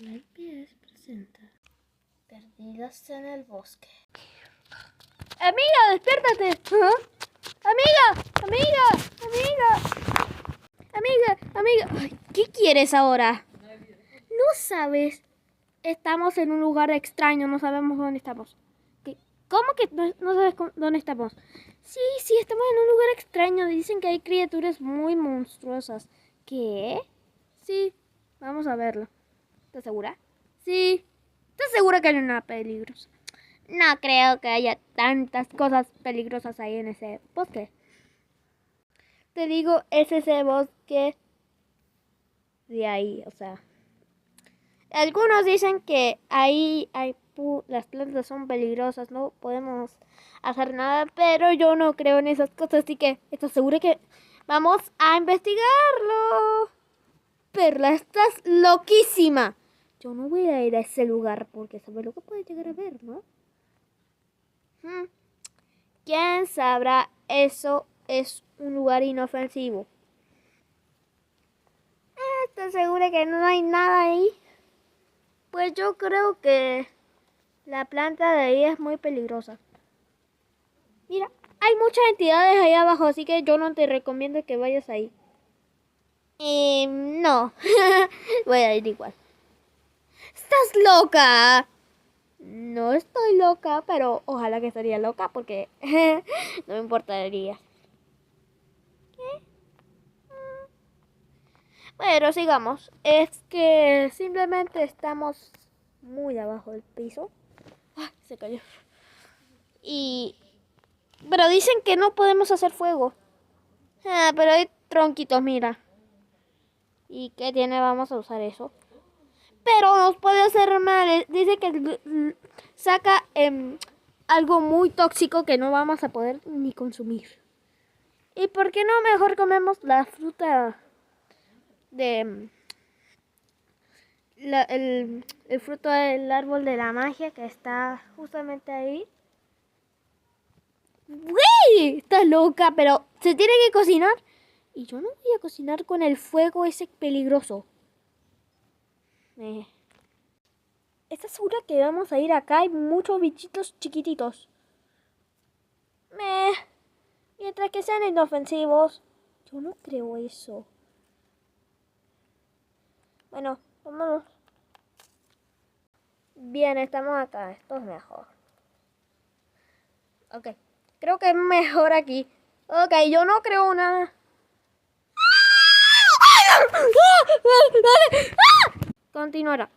Starlight PS presenta Perdidas en el bosque. Amiga, despiértate. Amiga. Ay, ¿qué quieres ahora? No sabes. Estamos en un lugar extraño, no sabemos dónde estamos. ¿Qué? ¿Cómo que no sabes dónde estamos? Sí, estamos en un lugar extraño. Dicen que hay criaturas muy monstruosas. ¿Qué? Sí, vamos a verlo. ¿Estás segura? Sí. ¿Estás segura que no hay nada peligroso? No creo que haya tantas cosas peligrosas ahí en ese bosque. Te digo, es ese bosque de ahí, o sea. Algunos dicen que ahí las plantas son peligrosas, no podemos hacer nada, pero yo no creo en esas cosas, así que ¿estás segura que vamos a investigarlo? Perla, estás loquísima. Yo no voy a ir a ese lugar porque sabes lo que puede llegar a ver, ¿no? ¿Quién sabrá? Eso es un lugar inofensivo. ¿Estás segura que no hay nada ahí? Pues yo creo que la planta de ahí es muy peligrosa. Mira, hay muchas entidades ahí abajo, así que yo no te recomiendo que vayas ahí. No, voy a ir igual. ¡Estás loca! No estoy loca, pero ojalá que estaría loca porque no me importaría. ¿Qué? Bueno, sigamos. Es que simplemente estamos muy abajo del piso. ¡Ay, se cayó! Pero dicen que no podemos hacer fuego. Pero hay tronquitos, mira. ¿Y qué tiene? Vamos a usar eso. Pero nos puede hacer mal. Dice que saca algo muy tóxico que no vamos a poder ni consumir. ¿Y por qué no mejor comemos la fruta de... el fruto del árbol de la magia que está justamente ahí? ¡Güey! Estás loca, pero se tiene que cocinar. Y yo no voy a cocinar con el fuego ese peligroso. ¿Estás segura que vamos a ir acá? Hay muchos bichitos chiquititos. Mientras que sean inofensivos. Yo no creo eso. Bueno, vámonos. Bien, estamos acá. Esto es mejor. Ok. Creo que es mejor aquí. Ok, yo no creo nada. Continuará.